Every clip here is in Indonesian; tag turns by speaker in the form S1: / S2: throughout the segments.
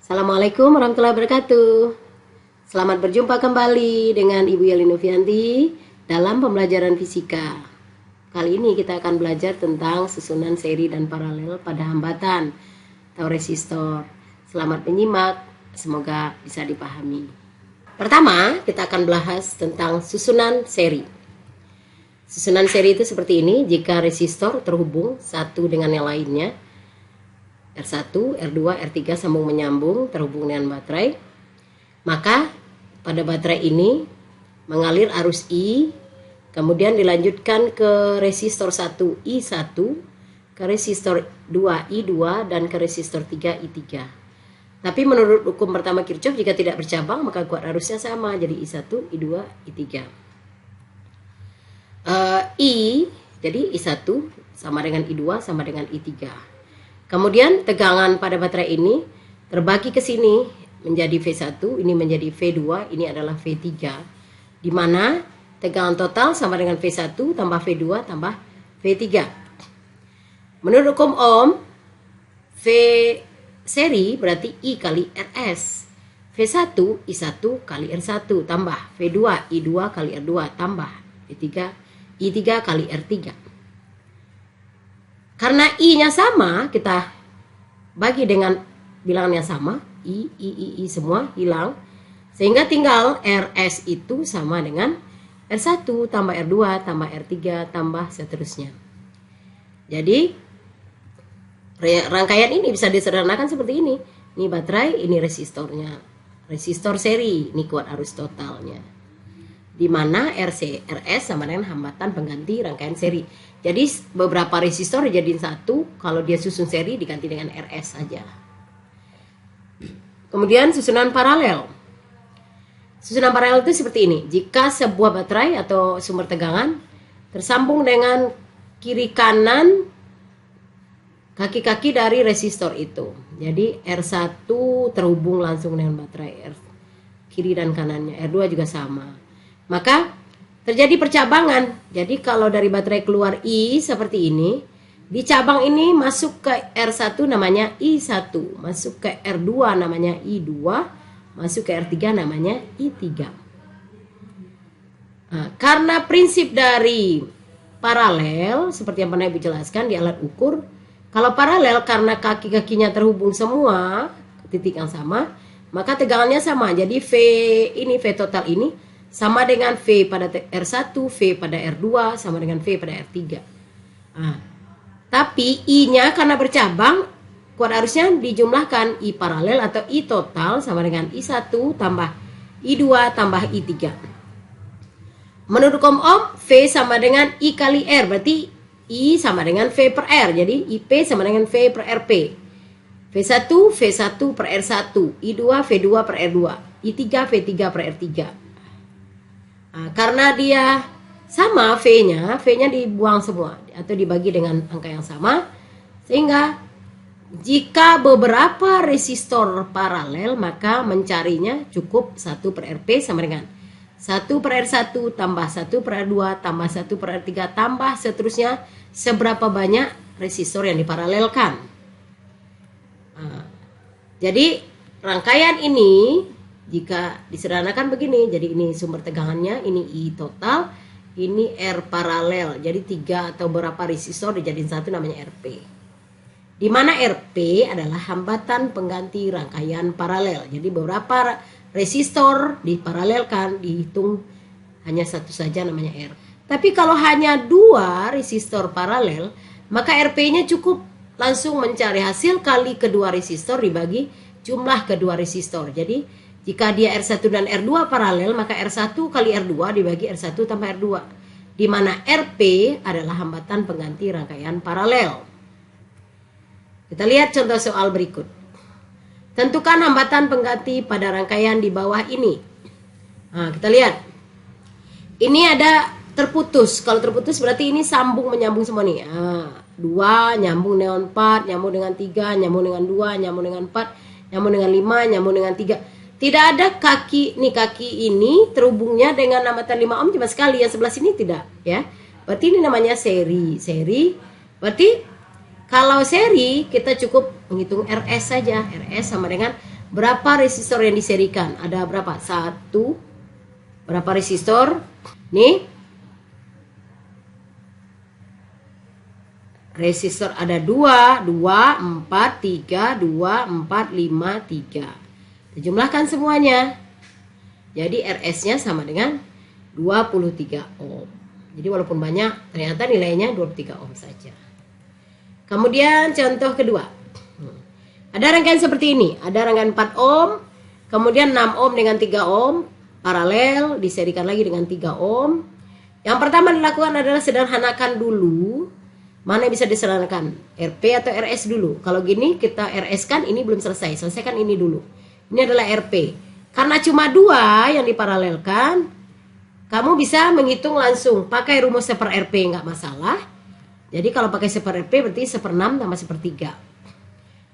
S1: Assalamualaikum warahmatullahi wabarakatuh. Selamat berjumpa kembali dengan Ibu Yeli Novianti dalam pembelajaran fisika. Kali ini kita akan belajar tentang susunan seri dan paralel pada hambatan atau resistor. Selamat menyimak, semoga bisa dipahami. Pertama, kita akan bahas tentang susunan seri. Susunan seri itu seperti ini, jika resistor terhubung satu dengan yang lainnya, R1, R2, R3 sambung menyambung terhubung dengan baterai, maka pada baterai ini mengalir arus I, kemudian dilanjutkan ke resistor 1 I1, ke resistor 2 I2, dan ke resistor 3 I3. Tapi menurut hukum pertama Kirchhoff, jika tidak bercabang maka kuat arusnya sama, jadi I1, I2, I3. Jadi I1 sama dengan I2 sama dengan I3. Kemudian tegangan pada baterai ini terbagi ke sini menjadi V1, ini menjadi V2, ini adalah V3. Di mana tegangan total sama dengan V1 tambah V2 tambah V3. Menurut hukum Ohm, V seri berarti I kali RS. V1 I1 kali R1 tambah V2 I2 kali R2 tambah V3 I3 kali R3. Karena I-nya sama, kita bagi dengan bilangan yang sama, I semua hilang. Sehingga tinggal RS itu sama dengan R1 tambah R2 tambah R3 tambah seterusnya. Jadi rangkaian ini bisa disederhanakan seperti ini. Ini baterai, ini resistornya. Resistor seri, ini kuat arus totalnya. Di mana RS sama dengan hambatan pengganti rangkaian seri. Jadi beberapa resistor dijadiin satu, kalau dia susun seri diganti dengan RS saja. Kemudian susunan paralel. Susunan paralel itu seperti ini. Jika sebuah baterai atau sumber tegangan tersambung dengan kiri kanan kaki-kaki dari resistor itu. Jadi R1 terhubung langsung dengan baterai kiri dan kanannya. R2 juga sama. Maka terjadi percabangan. Jadi kalau dari baterai keluar I seperti ini, di cabang ini masuk ke R1 namanya I1, masuk ke R2 namanya I2, masuk ke R3 namanya I3. Nah, karena prinsip dari paralel seperti yang pernah Ibu jelaskan di alat ukur, kalau paralel karena kaki-kakinya terhubung semua ke titik yang sama, maka tegangannya sama. Jadi V total ini sama dengan V pada R1, V pada R2, sama dengan V pada R3. Nah, tapi I-nya karena bercabang, kuat arusnya dijumlahkan I paralel atau I total sama dengan I1 tambah I2 tambah I3. Menurut hukum Ohm, V sama dengan I kali R, berarti I sama dengan V per R. Jadi IP sama dengan V per RP. V1 per R1, I2 V2 per R2, I3 V3 per R3. Nah, karena dia sama V-nya dibuang semua atau dibagi dengan angka yang sama, sehingga jika beberapa resistor paralel maka mencarinya cukup 1 per Rp sama dengan 1 per R1 tambah 1 per R2 tambah 1 per R3 tambah seterusnya seberapa banyak resistor yang diparalelkan. Nah, jadi rangkaian ini jika disederhanakan begini, jadi ini sumber tegangannya, ini I total, ini R paralel. Jadi 3 atau berapa resistor dijadiin satu namanya RP. Di mana RP adalah hambatan pengganti rangkaian paralel. Jadi beberapa resistor diparalelkan, dihitung hanya satu saja namanya R. Tapi kalau hanya 2 resistor paralel, maka RP-nya cukup langsung mencari hasil kali kedua resistor dibagi jumlah kedua resistor. Jadi jika dia R1 dan R2 paralel, maka R1 kali R2 dibagi R1 tambah R2. Di mana RP adalah hambatan pengganti rangkaian paralel. Kita lihat contoh soal berikut. Tentukan hambatan pengganti pada rangkaian di bawah ini. Nah, kita lihat. Ini ada terputus. Kalau terputus berarti ini sambung menyambung semua nih. 2 nyambung dengan 4, nyambung dengan 3, nyambung dengan 2, nyambung dengan 4, nyambung dengan 5, nyambung dengan 3. Tidak ada kaki ini terhubungnya dengan hambatan 5 ohm cuma sekali, yang sebelah sini tidak, ya. Berarti ini namanya seri. Berarti kalau seri kita cukup menghitung RS saja. RS sama dengan Berapa resistor yang diserikan? Ada berapa? 1. Berapa resistor? Nih. Resistor ada 2, 4, 3, 2, 4, 5, 3. Jumlahkan semuanya. Jadi RS-nya sama dengan 23 ohm. Jadi walaupun banyak, ternyata nilainya 23 ohm saja. Kemudian contoh kedua. Ada rangkaian seperti ini. Ada rangkaian 4 ohm, kemudian 6 ohm dengan 3 ohm, paralel, diserikan lagi dengan 3 ohm. Yang pertama dilakukan adalah sederhanakan dulu. Mana yang bisa disederhanakan? RP atau RS dulu. Kalau gini kita RS kan ini belum selesai. Selesaikan ini dulu. Ini adalah RP. Karena cuma 2 yang diparalelkan, kamu bisa menghitung langsung. Pakai rumus 1/RP nggak masalah. Jadi kalau pakai 1/RP berarti 1/6 tambah 1/3.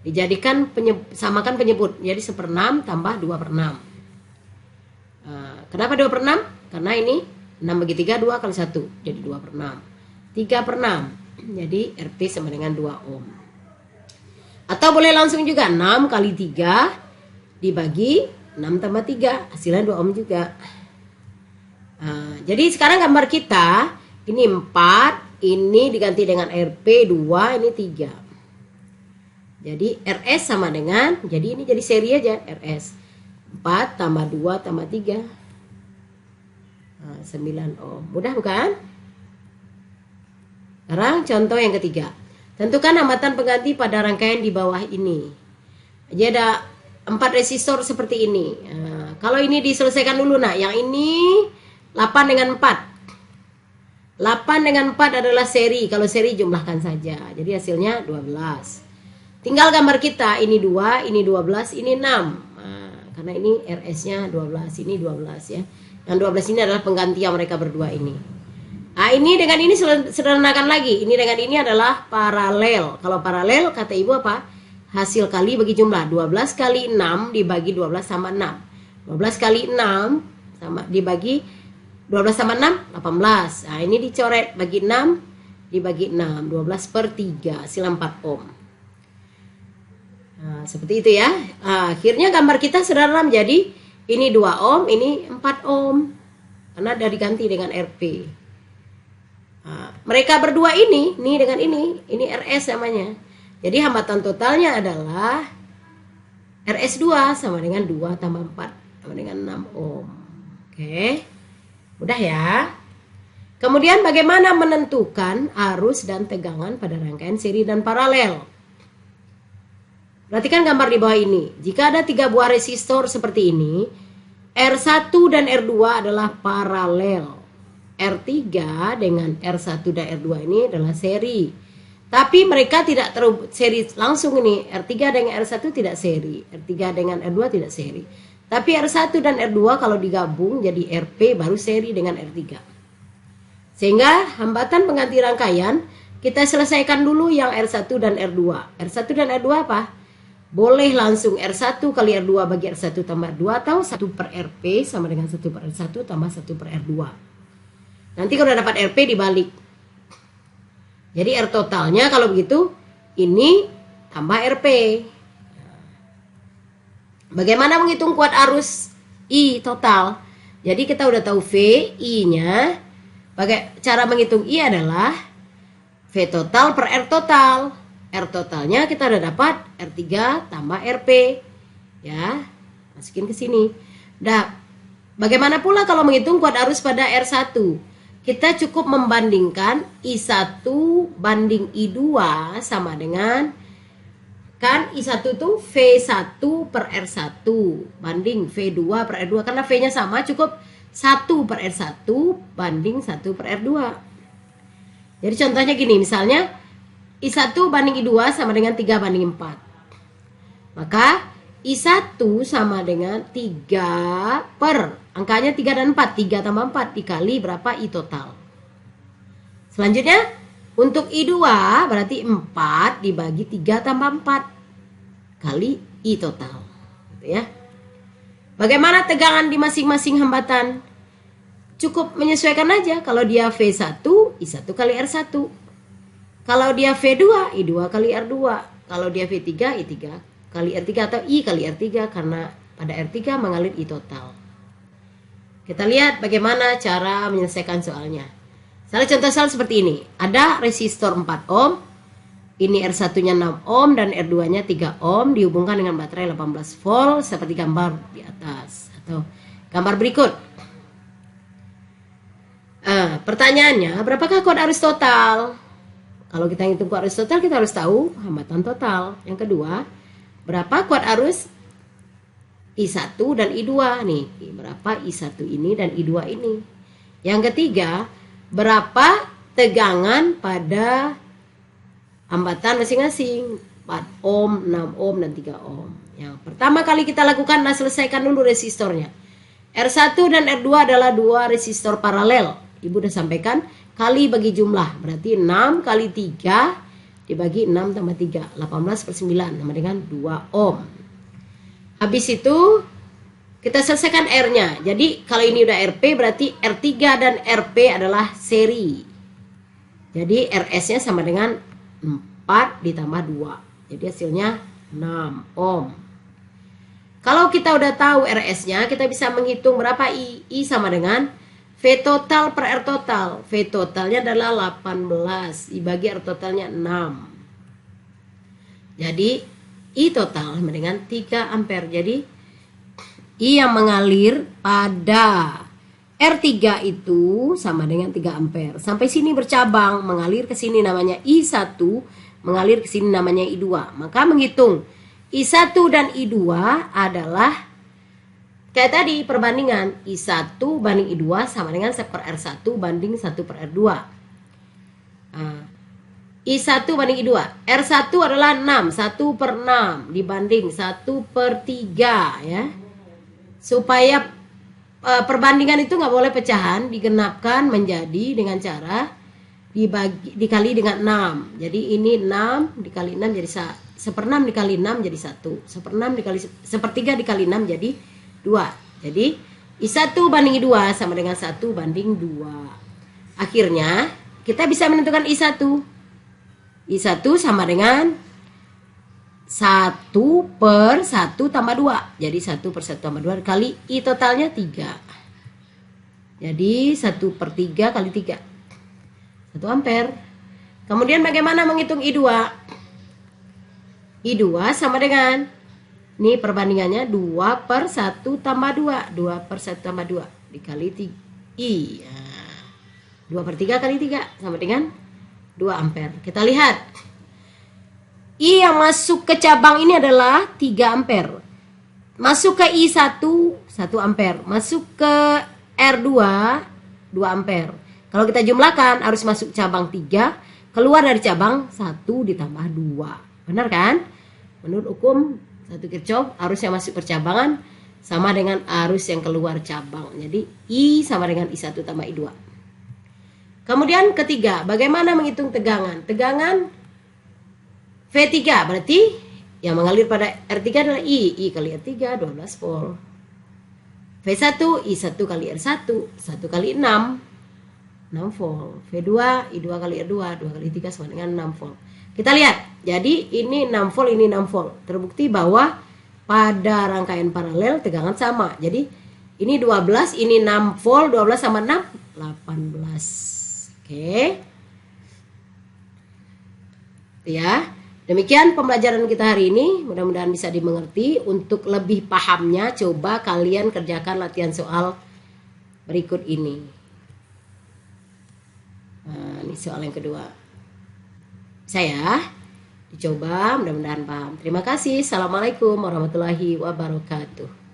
S1: Dijadikan samakan penyebut. Jadi 1/6 tambah 2/6. Kenapa 2/6? Karena ini 6 bagi 3, 2 kali 1. Jadi 2/6. 3/6. Jadi RP sama dengan 2 ohm. Atau boleh langsung juga 6 kali 3 dibagi 6 tambah 3. Hasilnya 2 ohm juga. Jadi sekarang gambar kita. Ini 4. Ini diganti dengan RP 2. Ini 3. Jadi RS sama dengan, jadi ini jadi seri aja, RS 4 tambah 2 tambah 3, 9 ohm. Mudah bukan? Sekarang contoh yang ketiga. Tentukan hambatan pengganti pada rangkaian di bawah ini. Jadi ada 4 resistor seperti ini. Kalau ini diselesaikan dulu. Nah yang ini 8 dengan 4. 8 dengan 4 adalah seri. Kalau seri jumlahkan saja. Jadi hasilnya 12. Tinggal gambar kita, ini 2, ini 12, ini 6. Karena ini RS-nya 12, ini 12 ya. Yang 12 ini adalah pengganti yang mereka berdua ini. Nah, ini dengan ini sederhanakan lagi. Ini dengan ini adalah paralel. Kalau paralel, kata ibu apa? Hasil kali bagi jumlah. 12 kali 6 dibagi 12 sama 6. 12 kali 6 sama dibagi 12 sama 6, 18. Nah, ini dicoret bagi 6 dibagi 6. 12/3, hasil 4 ohm. Nah, seperti itu ya. Akhirnya gambar kita sederhana menjadi ini 2 ohm, ini 4 ohm. Karena sudah diganti dengan RP. Mereka berdua ini dengan ini RS namanya. Jadi hambatan totalnya adalah RS2 sama dengan 2 tambah 4 sama dengan 6 ohm. Oke. Mudah ya. Kemudian bagaimana menentukan arus dan tegangan pada rangkaian seri dan paralel? Perhatikan gambar di bawah ini. Jika ada 3 buah resistor seperti ini, R1 dan R2 adalah paralel. R3 dengan R1 dan R2 ini adalah seri. Tapi mereka tidak seri langsung ini. R3 dengan R1 tidak seri. R3 dengan R2 tidak seri. Tapi R1 dan R2 kalau digabung jadi RP baru seri dengan R3. Sehingga hambatan pengganti rangkaian kita selesaikan dulu yang R1 dan R2. R1 dan R2 apa? Boleh langsung R1 kali R2 bagi R1 tambah 2 atau 1/RP sama dengan 1/R1 tambah 1/R2. Nanti kalau dapat RP dibalik. Jadi R totalnya kalau begitu ini tambah RP. Bagaimana menghitung kuat arus I total? Jadi kita udah tahu V, I-nya. Cara menghitung I adalah V total per R total. R totalnya kita udah dapat R3 tambah RP. Ya, masukin ke sini. Nah, bagaimana pula kalau menghitung kuat arus pada R1? Kita cukup membandingkan I1 banding I2 sama dengan, kan I1 itu V1 per R1 banding V2 per R2. Karena V-nya sama, cukup 1/R1 banding 1/R2. Jadi contohnya gini, misalnya I1 banding I2 sama dengan 3 banding 4. Maka I1 sama dengan 3 per, angkanya 3 dan 4. 3 tambah 4 dikali berapa I total. Selanjutnya, untuk I2 berarti 4 dibagi 3 tambah 4 kali I total. Gitu ya. Bagaimana tegangan di masing-masing hambatan? Cukup menyesuaikan aja. Kalau dia V1, I1 kali R1. Kalau dia V2, I2 kali R2. Kalau dia V3, I3 kali R3 atau I kali R3 karena pada R3 mengalir I total. Kita lihat bagaimana cara menyelesaikan soalnya. Misalnya contoh soal seperti ini. Ada resistor 4 ohm, ini R1-nya 6 ohm dan R2-nya 3 ohm dihubungkan dengan baterai 18 volt seperti gambar di atas atau gambar berikut. Pertanyaannya, berapakah kuat arus total? Kalau kita hitung kuat arus total, kita harus tahu hambatan total. Yang kedua, berapa kuat arus I1 dan I2 nih? Berapa I1 ini dan I2 ini? Yang ketiga, berapa tegangan pada hambatan masing-masing? 4 ohm, 6 ohm, dan 3 ohm. Yang pertama kali kita lakukan adalah selesaikan dulu resistornya. R1 dan R2 adalah dua resistor paralel. Ibu udah sampaikan kali bagi jumlah. Berarti 6 kali 3 dibagi 6 tambah 3. 18/9 sama dengan 2 ohm. Habis itu kita selesaikan R-nya. Jadi kalau ini udah RP berarti R3 dan RP adalah seri. Jadi RS-nya sama dengan 4 ditambah 2. Jadi hasilnya 6 ohm. Kalau kita udah tahu RS-nya, kita bisa menghitung berapa I. I sama dengan V total per R total. V totalnya adalah 18 dibagi R totalnya 6. Jadi I total sama dengan 3 ampere. Jadi I yang mengalir pada R3 itu sama dengan 3 ampere. Sampai sini bercabang, mengalir ke sini namanya I1, mengalir ke sini namanya I2. Maka menghitung I1 dan I2 adalah kayak tadi perbandingan I1 banding I2 sama dengan 1 per R1 banding 1 per R2. I1 banding I2. R1 adalah 6, 1 per 6 dibanding 1 per 3 ya. Supaya perbandingan itu nggak boleh pecahan, digenapkan menjadi dengan cara dikali dengan 6. Jadi ini 6 dikali 6 jadi 1/6 dikali 6 jadi 1. 1/6 dikali 1/3 dikali 6 jadi 2. Jadi I1 banding I2 sama dengan 1 banding 2. Akhirnya kita bisa menentukan I1. I1 sama dengan 1 per 1 tambah 2. Jadi 1 per 1 tambah 2 kali I totalnya 3. Jadi 1 per 3 kali 3. 1 ampere. Kemudian bagaimana menghitung I2? I2 sama dengan, ini perbandingannya 2 per 1 tambah 2. 2 per 1 tambah 2 dikali 3. I. 2 per 3 kali 3 sama dengan 2 ampere. Kita lihat. I yang masuk ke cabang ini adalah 3 ampere. Masuk ke I1 1 ampere. Masuk ke R2 2 ampere. Kalau kita jumlahkan harus masuk cabang 3, keluar dari cabang 1 ditambah 2. Benar kan? Menurut hukum 1 Kirchhoff, arus yang masuk percabangan sama dengan arus yang keluar cabang. Jadi I sama dengan I1 tambah I2. Kemudian ketiga, bagaimana menghitung tegangan? Tegangan V3 berarti yang mengalir pada R3 adalah I kali R3 12 volt. V1 I1 kali R1 1 kali 6 volt. V2 I2 kali R2 2 kali 3 sama dengan 6 volt. Kita lihat. Jadi ini 6 volt, ini 6 volt. Terbukti bahwa pada rangkaian paralel tegangan sama. Jadi ini 12, ini 6 volt, 12 sama 6 18. Oke. Ya. Demikian pembelajaran kita hari ini. Mudah-mudahan bisa dimengerti. Untuk lebih pahamnya, coba kalian kerjakan latihan soal berikut ini. Nah, ini soal yang kedua. Saya dicoba, mudah-mudahan paham. Terima kasih. Assalamualaikum warahmatullahi wabarakatuh.